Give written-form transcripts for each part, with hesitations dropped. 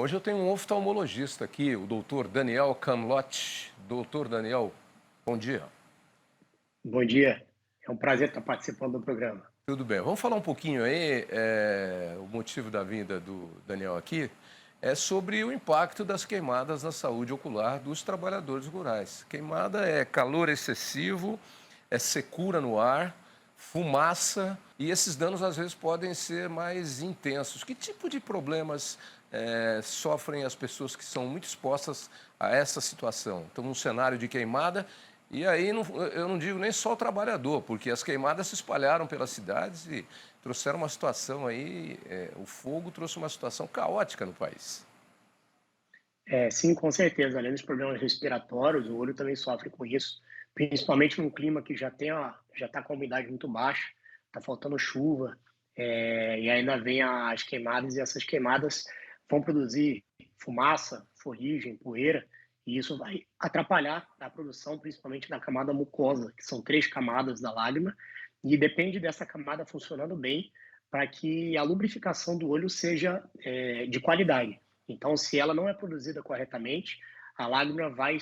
hoje eu tenho um oftalmologista aqui, o doutor Daniel Camlotti. Doutor Daniel, bom dia. Bom dia, é um prazer estar participando do programa. Tudo bem, vamos falar um pouquinho aí, o motivo da vinda do Daniel aqui é sobre o impacto das queimadas na saúde ocular dos trabalhadores rurais. Queimada é calor excessivo, é secura no ar, fumaça, e esses danos às vezes podem ser mais intensos. Que tipo de problemas sofrem as pessoas que são muito expostas a essa situação? Então, num cenário de queimada, e aí eu não digo nem só o trabalhador, porque as queimadas se espalharam pelas cidades e trouxeram uma situação aí, o fogo trouxe uma situação caótica no país. Sim, com certeza, além dos problemas respiratórios, o olho também sofre com isso, principalmente num clima que já está com a umidade muito baixa, está faltando chuva, e ainda vem as queimadas, e essas queimadas vão produzir fumaça, fuligem, poeira, e isso vai atrapalhar a produção, principalmente na camada mucosa, que são 3 camadas da lágrima, e depende dessa camada funcionando bem para que a lubrificação do olho seja de qualidade. Então, se ela não é produzida corretamente, a lágrima vai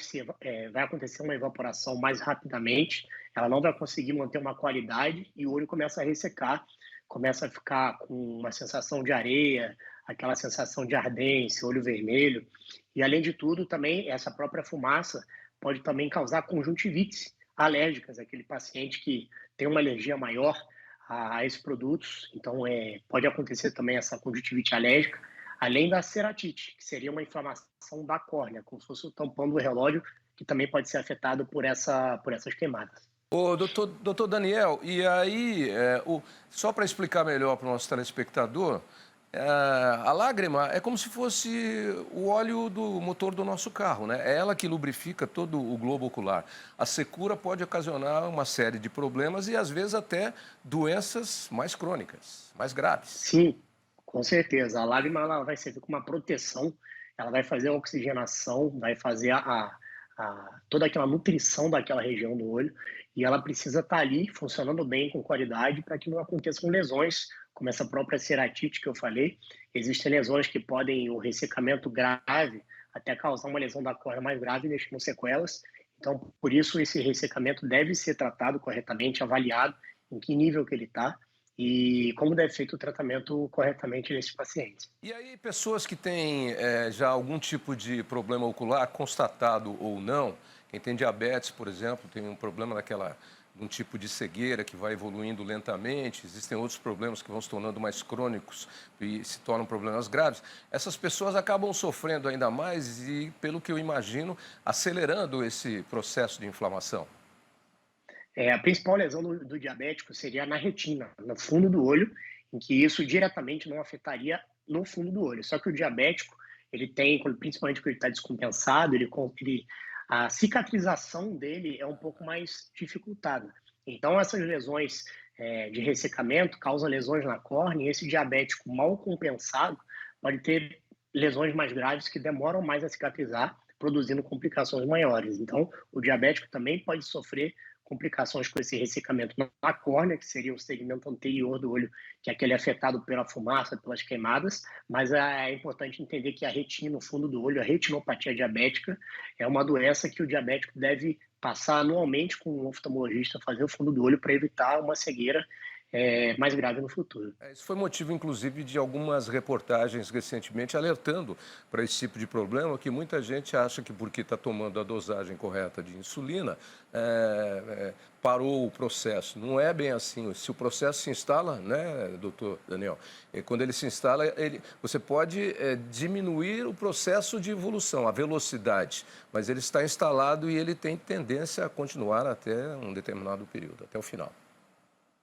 acontecer uma evaporação mais rapidamente, ela não vai conseguir manter uma qualidade e o olho começa a ressecar, começa a ficar com uma sensação de areia, aquela sensação de ardência, olho vermelho. E, além de tudo, também essa própria fumaça pode também causar conjuntivites alérgicas, aquele paciente que tem uma alergia maior a esses produtos. Então, pode acontecer também essa conjuntivite alérgica, além da ceratite, que seria uma inflamação da córnea, como se fosse o tampão do relógio, que também pode ser afetado por essas queimadas. Ô, doutor Daniel, e aí, só para explicar melhor para o nosso telespectador, a lágrima é como se fosse o óleo do motor do nosso carro, né? É ela que lubrifica todo o globo ocular. A secura pode ocasionar uma série de problemas e, às vezes, até doenças mais crônicas, mais graves. Sim, com certeza. A lágrima ela vai servir como uma proteção, ela vai fazer a oxigenação, vai fazer toda aquela nutrição daquela região do olho, e ela precisa estar ali funcionando bem, com qualidade, para que não aconteçam lesões, como essa própria ceratite que eu falei. Existem lesões que podem, o ressecamento grave, até causar uma lesão da córnea mais grave, deixando sequelas. Então, por isso, esse ressecamento deve ser tratado corretamente, avaliado em que nível que ele está, e como deve ser feito o tratamento corretamente nesses pacientes. E aí, pessoas que têm já algum tipo de problema ocular, constatado ou não, quem tem diabetes, por exemplo, tem um problema um tipo de cegueira que vai evoluindo lentamente, existem outros problemas que vão se tornando mais crônicos e se tornam problemas graves. Essas pessoas acabam sofrendo ainda mais e, pelo que eu imagino, acelerando esse processo de inflamação. A principal lesão do diabético seria na retina, no fundo do olho, em que isso diretamente não afetaria no fundo do olho. Só que o diabético, ele tem, principalmente quando ele está descompensado, a cicatrização dele é um pouco mais dificultada. Então, essas lesões de ressecamento causam lesões na córnea, e esse diabético mal compensado pode ter lesões mais graves que demoram mais a cicatrizar, produzindo complicações maiores. Então, o diabético também pode sofrer complicações com esse ressecamento na córnea, que seria o segmento anterior do olho, que é aquele afetado pela fumaça, pelas queimadas, mas é importante entender que a retina, o fundo do olho, a retinopatia diabética, é uma doença que o diabético deve passar anualmente com um oftalmologista, fazer o fundo do olho para evitar uma cegueira mais grave no futuro. Isso foi motivo, inclusive, de algumas reportagens recentemente alertando para esse tipo de problema, que muita gente acha que porque está tomando a dosagem correta de insulina, parou o processo. Não é bem assim. Se o processo se instala, né, doutor Daniel, quando ele se instala, você pode diminuir o processo de evolução, a velocidade, mas ele está instalado e ele tem tendência a continuar até um determinado período, até o final.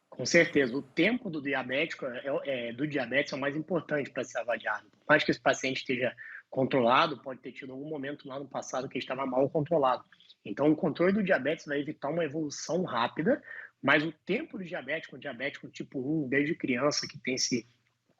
Com certeza, o tempo do diabético do diabetes é o mais importante para ser avaliado. Por mais que esse paciente esteja controlado, pode ter tido algum momento lá no passado que estava mal controlado. Então, o controle do diabetes vai evitar uma evolução rápida, mas o tempo do diabético, o diabético tipo 1, desde criança, que tem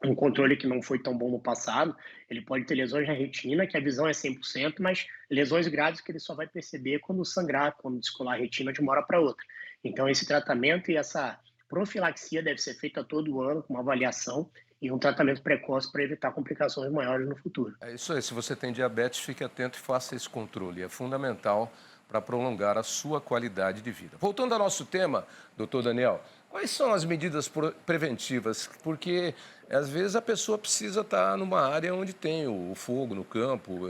um controle que não foi tão bom no passado, ele pode ter lesões na retina, que a visão é 100%, mas lesões graves que ele só vai perceber quando sangrar, quando descolar a retina de uma hora para outra. Então, esse tratamento e essa profilaxia deve ser feita todo ano, com uma avaliação, e um tratamento precoce para evitar complicações maiores no futuro. É isso aí. Se você tem diabetes, fique atento e faça esse controle. É fundamental para prolongar a sua qualidade de vida. Voltando ao nosso tema, doutor Daniel, quais são as medidas preventivas? Porque às vezes a pessoa precisa estar numa área onde tem o fogo no campo.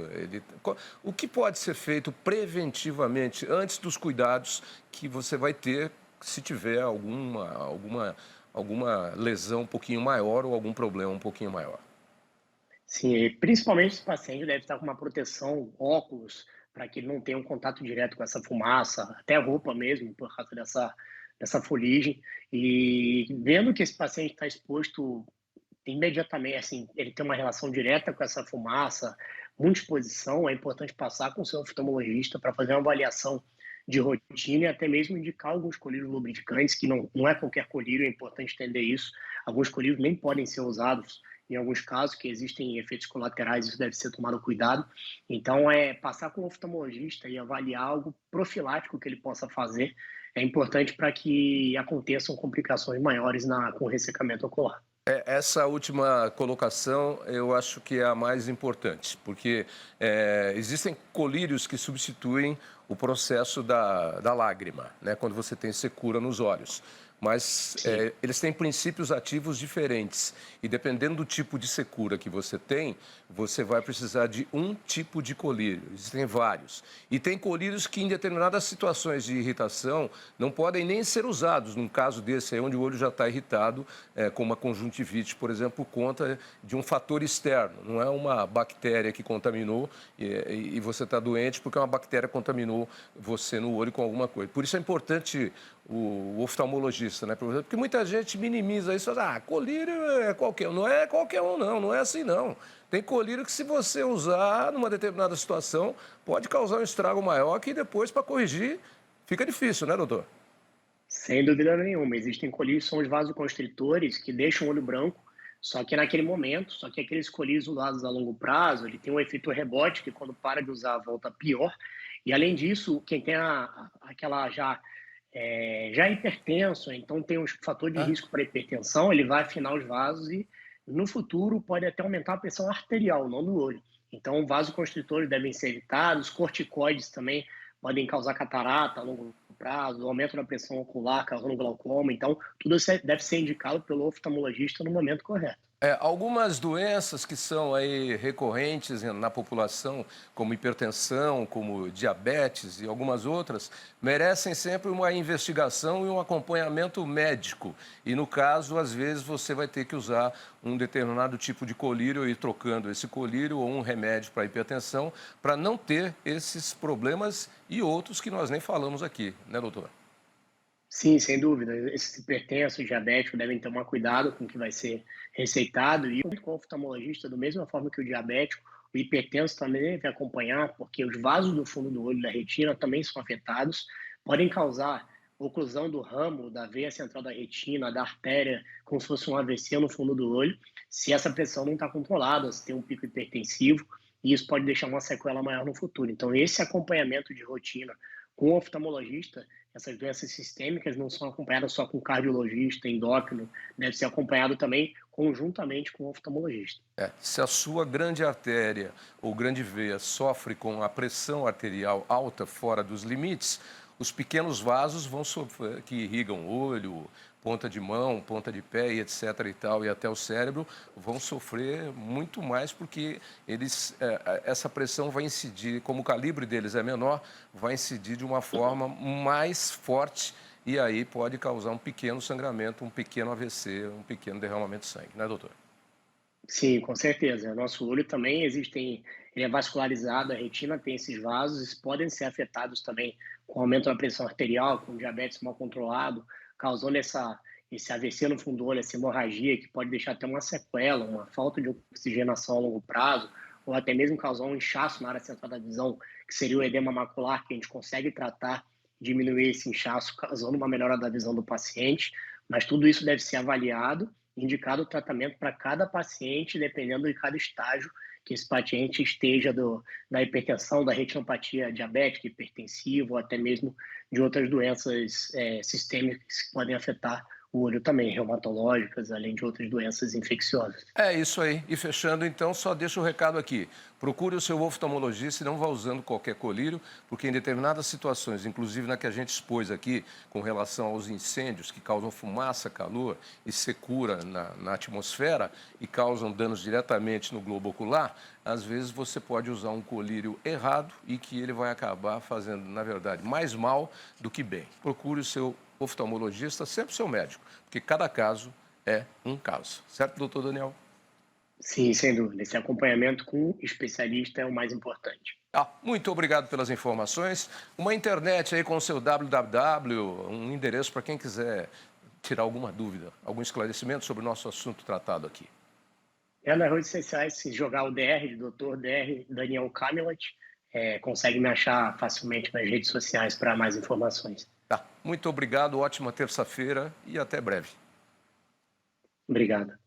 O que pode ser feito preventivamente antes dos cuidados que você vai ter se tiver alguma lesão um pouquinho maior ou algum problema um pouquinho maior? Sim, e principalmente esse paciente deve estar com uma proteção, óculos, para que ele não tenha um contato direto com essa fumaça, até roupa mesmo, por causa dessa fuligem. E vendo que esse paciente está exposto imediatamente, assim, ele tem uma relação direta com essa fumaça, muita exposição, é importante passar com o seu oftalmologista para fazer uma avaliação de rotina e até mesmo indicar alguns colírios lubrificantes, que não é qualquer colírio, é importante entender isso. Alguns colírios nem podem ser usados em alguns casos, que existem efeitos colaterais, isso deve ser tomado cuidado. Então, passar com o oftalmologista e avaliar algo profilático que ele possa fazer é importante para que aconteçam complicações maiores com o ressecamento ocular. Essa última colocação eu acho que é a mais importante, porque existem colírios que substituem o processo da lágrima, né, quando você tem secura nos olhos. Mas Sim. eles têm princípios ativos diferentes e dependendo do tipo de secura que você tem, você vai precisar de um tipo de colírio. Existem vários. E tem colírios que em determinadas situações de irritação não podem nem ser usados. Num caso desse aí, onde o olho já está irritado, como a conjuntivite, por exemplo, por conta de um fator externo. Não é uma bactéria que contaminou e você está doente porque uma bactéria contaminou você no olho com alguma coisa. Por isso é importante o oftalmologista, né? Porque muita gente minimiza isso. Colírio é qualquer um. Não é qualquer um, não é assim, não. Tem colírio que, se você usar numa determinada situação, pode causar um estrago maior que depois, para corrigir, fica difícil, né, doutor? Sem dúvida nenhuma. Existem colírios que são os vasoconstritores que deixam o olho branco, só que naquele momento, só que aqueles colírios usados a longo prazo, ele tem um efeito rebote que quando para de usar volta pior. E além disso, quem tem aquela já é hipertenso, então tem um fator de Ah, risco para hipertensão, ele vai afinar os vasos e no futuro pode até aumentar a pressão arterial, não do olho. Então, vasoconstritores devem ser evitados, corticoides também podem causar catarata a longo prazo, aumento da pressão ocular, causando glaucoma. Então, tudo isso deve ser indicado pelo oftalmologista no momento correto. algumas doenças que são aí recorrentes na população, como hipertensão, como diabetes e algumas outras, merecem sempre uma investigação e um acompanhamento médico. E no caso, às vezes, você vai ter que usar um determinado tipo de colírio e ir trocando esse colírio ou um remédio para hipertensão para não ter esses problemas e outros que nós nem falamos aqui, né, doutor? Sim, sem dúvida. Esses hipertensos, diabéticos devem tomar cuidado com o que vai ser receitado e com o oftalmologista, da mesma forma que o diabético, o hipertenso também deve acompanhar, porque os vasos do fundo do olho da retina também são afetados, podem causar oclusão do ramo, da veia central da retina, da artéria, como se fosse um AVC no fundo do olho, se essa pressão não está controlada, se tem um pico hipertensivo, e isso pode deixar uma sequela maior no futuro. Então, esse acompanhamento de rotina com o oftalmologista, essas doenças sistêmicas não são acompanhadas só com cardiologista, endócrino, deve ser acompanhado também conjuntamente com o oftalmologista. Se a sua grande artéria ou grande veia sofre com a pressão arterial alta fora dos limites, os pequenos vasos vão sofrer, que irrigam o olho, ponta de mão, ponta de pé e etc e tal, e até o cérebro, vão sofrer muito mais porque essa pressão vai incidir, como o calibre deles é menor, vai incidir de uma forma mais forte e aí pode causar um pequeno sangramento, um pequeno AVC, um pequeno derramamento de sangue, né, doutor? Sim, com certeza. O nosso olho também ele é vascularizado, a retina tem esses vasos, eles podem ser afetados também com aumento da pressão arterial, com diabetes mal controlado, causando esse AVC no fundo do olho, essa hemorragia que pode deixar até uma sequela, uma falta de oxigenação a longo prazo, ou até mesmo causar um inchaço na área central da visão, que seria o edema macular, que a gente consegue tratar, diminuir esse inchaço, causando uma melhora da visão do paciente, mas tudo isso deve ser avaliado, indicado o tratamento para cada paciente, dependendo de cada estágio que esse paciente esteja da hipertensão, da retinopatia diabética, hipertensiva, ou até mesmo de outras doenças sistêmicas que podem afetar o olho também, reumatológicas, além de outras doenças infecciosas. É isso aí. E fechando, então, só deixa o recado aqui. Procure o seu oftalmologista e não vá usando qualquer colírio, porque em determinadas situações, inclusive na que a gente expôs aqui, com relação aos incêndios que causam fumaça, calor e secura na atmosfera e causam danos diretamente no globo ocular, às vezes você pode usar um colírio errado e que ele vai acabar fazendo, na verdade, mais mal do que bem. Procure o seu oftalmologista, sempre o seu médico, porque cada caso é um caso. Certo, doutor Daniel? Sim, sem dúvida. Esse acompanhamento com especialista é o mais importante. Muito obrigado pelas informações. Uma internet aí com o seu www, um endereço para quem quiser tirar alguma dúvida, algum esclarecimento sobre o nosso assunto tratado aqui. Nas redes sociais, se jogar o DR de Dr. DR Daniel Camelot, consegue me achar facilmente nas redes sociais para mais informações. Muito obrigado, ótima terça-feira e até breve. Obrigado.